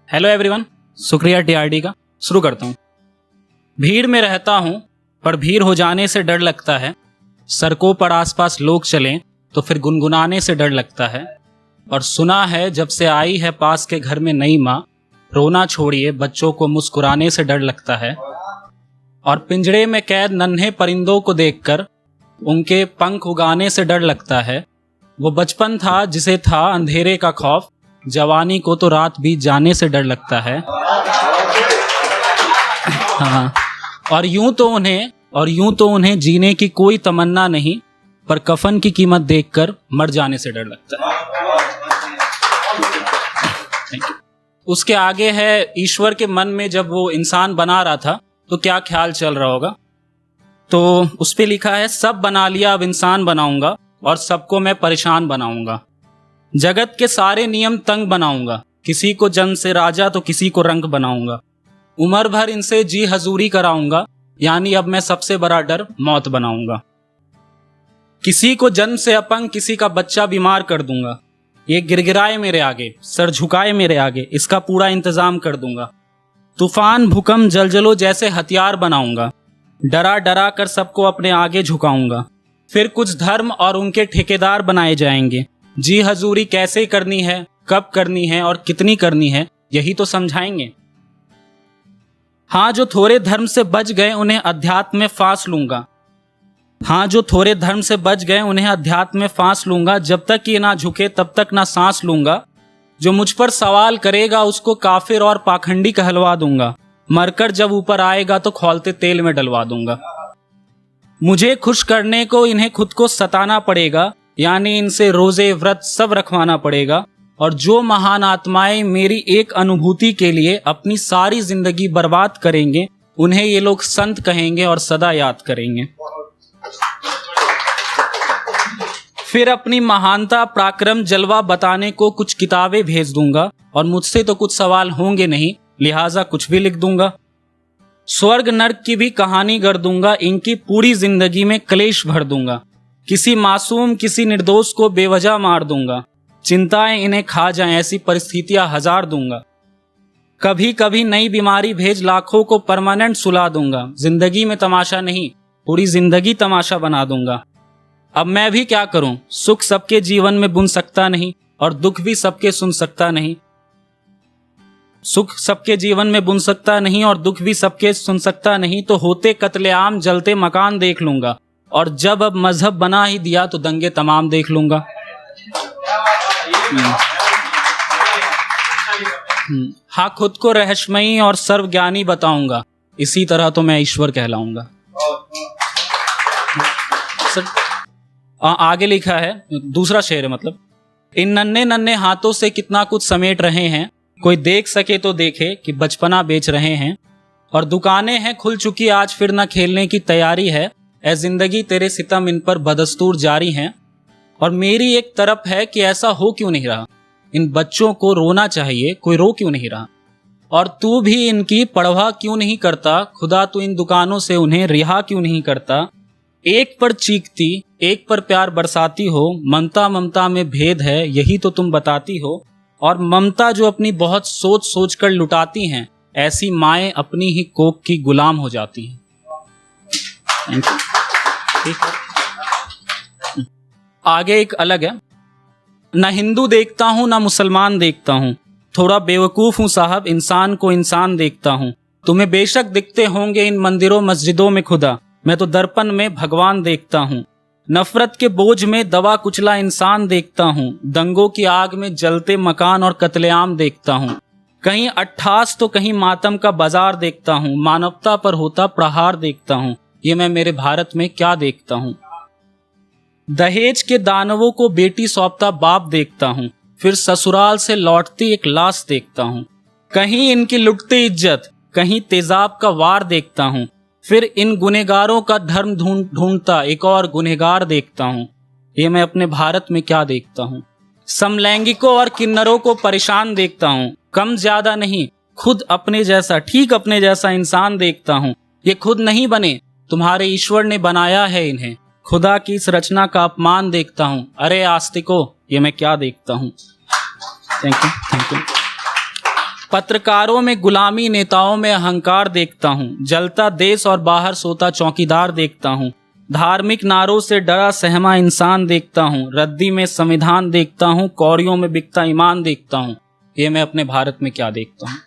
Hello everyone, शुक्रिया TRD का। शुरू करता हूँ। भीड़ में रहता हूँ पर भीड़ हो जाने से डर लगता है। सड़कों पर आसपास लोग चलें तो फिर गुनगुनाने से डर लगता है। और सुना है जब से आई है पास के घर में नई माँ, रोना छोड़िए बच्चों को मुस्कुराने से डर लगता है। और पिंजड़े में कैद नन्हे परिंदों को देखकर उनके पंख उगाने से डर लगता है। वो बचपन था जिसे था अंधेरे का खौफ, जवानी को तो रात बीत जाने से डर लगता है। हाँ, और यूं तो उन्हें जीने की कोई तमन्ना नहीं, पर कफन की कीमत देखकर मर जाने से डर लगता है। उसके आगे है, ईश्वर के मन में जब वो इंसान बना रहा था तो क्या ख्याल चल रहा होगा। तो उस पे लिखा है, सब बना लिया अब इंसान बनाऊंगा और सबको मैं परेशान बनाऊंगा। जगत के सारे नियम तंग बनाऊंगा, किसी को जन्म से राजा तो किसी को रंक बनाऊंगा। उम्र भर इनसे जी हजूरी कराऊंगा, यानी अब मैं सबसे बड़ा डर मौत बनाऊंगा। किसी को जन्म से अपंग, किसी का बच्चा बीमार कर दूंगा। ये गिरगिराए मेरे आगे, सर झुकाए मेरे आगे, इसका पूरा इंतजाम कर दूंगा। तूफान भूकंप जलजलों जैसे हथियार बनाऊंगा, डरा डरा कर सबको अपने आगे झुकाऊंगा। फिर कुछ धर्म और उनके ठेकेदार बनाए जाएंगे। जी हजूरी कैसे करनी है, कब करनी है और कितनी करनी है, यही तो समझाएंगे। हाँ, जो थोड़े धर्म से बच गए उन्हें अध्यात्म में फांस लूंगा। अध्यात्म में फांस लूंगा। जब तक ये ना झुके तब तक ना सांस लूंगा। जो मुझ पर सवाल करेगा उसको काफिर और पाखंडी कहलवा दूंगा। मरकर जब ऊपर आएगा तो खौलते तेल में डलवा दूंगा। मुझे खुश करने को इन्हें खुद को सताना पड़ेगा, यानी इनसे रोजे व्रत सब रखवाना पड़ेगा। और जो महान आत्माएं मेरी एक अनुभूति के लिए अपनी सारी जिंदगी बर्बाद करेंगे, उन्हें ये लोग संत कहेंगे और सदा याद करेंगे। फिर अपनी महानता पराक्रम जलवा बताने को कुछ किताबें भेज दूंगा, और मुझसे तो कुछ सवाल होंगे नहीं, लिहाजा कुछ भी लिख दूंगा। स्वर्ग नर्क की भी कहानी गढ़ दूंगा, इनकी पूरी जिंदगी में क्लेश भर दूंगा। किसी मासूम किसी निर्दोष को बेवजह मार दूंगा। चिंताएं इन्हें खा जाएं ऐसी परिस्थितियां हजार दूंगा। कभी कभी नई बीमारी भेज लाखों को परमानेंट सुला दूंगा। जिंदगी में तमाशा नहीं, पूरी जिंदगी तमाशा बना दूंगा। अब मैं भी क्या करूं, सुख सबके जीवन में बुन सकता नहीं और दुख भी सबके सुन सकता नहीं। सुख सबके जीवन में बुन सकता नहीं और दुख भी सबके सुन सकता नहीं, तो होते कत्लेआम जलते मकान देख लूंगा। और जब अब मजहब बना ही दिया तो दंगे तमाम देख लूंगा। हाँ, खुद को रहस्यमयी और सर्वज्ञानी बताऊंगा, इसी तरह तो मैं ईश्वर कहलाऊंगा। आगे लिखा है, दूसरा शेर है, मतलब इन नन्हे नन्हे हाथों से कितना कुछ समेट रहे हैं, कोई देख सके तो देखे कि बचपना बेच रहे हैं। और दुकानें हैं खुल चुकी, आज फिर ना खेलने की तैयारी है। ऐ जिंदगी तेरे सितम इन पर बदस्तूर जारी हैं। और मेरी एक तरफ है कि ऐसा हो क्यों नहीं रहा, इन बच्चों को रोना चाहिए, कोई रो क्यों नहीं रहा। और तू भी इनकी परवाह क्यों नहीं करता, खुदा तू इन दुकानों से उन्हें रिहा क्यों नहीं करता। एक पर चीखती एक पर प्यार बरसाती हो, ममता ममता में भेद है यही तो तुम बताती हो। और ममता जो अपनी बहुत सोच सोच कर लुटाती हैं, ऐसी माएं अपनी ही कोख की गुलाम हो जाती हैं। आगे एक अलग है, न हिंदू देखता हूं न मुसलमान देखता हूं, थोड़ा बेवकूफ हूं साहब, इंसान को इंसान देखता हूं। तुम्हें बेशक दिखते होंगे इन मंदिरों मस्जिदों में खुदा, मैं तो दर्पण में भगवान देखता हूं। नफरत के बोझ में दबा कुचला इंसान देखता हूं, दंगों की आग में जलते मकान और कत्लेआम देखता हूं। कहीं अट्ठास तो कहीं मातम का बाजार देखता हूं, मानवता पर होता प्रहार देखता हूं। ये मैं मेरे भारत में क्या देखता हूं। दहेज के दानवों को बेटी सौंपता बाप देखता हूं, फिर ससुराल से लौटती एक लाश देखता हूं। कहीं इनकी लुटती इज्जत, कहीं तेजाब का वार देखता हूं, फिर इन गुनहगारों का धर्म ढूंढता एक और गुनहगार देखता हूं। ये मैं अपने भारत में क्या देखता हूं। समलैंगिकों और किन्नरों को परेशान देखता हूं, कम ज्यादा नहीं, खुद अपने जैसा, ठीक अपने जैसा इंसान देखता हूं। ये खुद नहीं बने, तुम्हारे ईश्वर ने बनाया है इन्हें। खुदा की इस रचना का अपमान देखता हूं। अरे आस्तिको, ये मैं क्या देखता हूं। Thank you. पत्रकारों में गुलामी, नेताओं में अहंकार देखता हूँ। जलता देश और बाहर सोता चौकीदार देखता हूँ। धार्मिक नारों से डरा सहमा इंसान देखता हूँ। रद्दी में संविधान देखता हूँ, कौड़ियों में बिकता ईमान देखता हूँ। ये मैं अपने भारत में क्या देखता हूँ।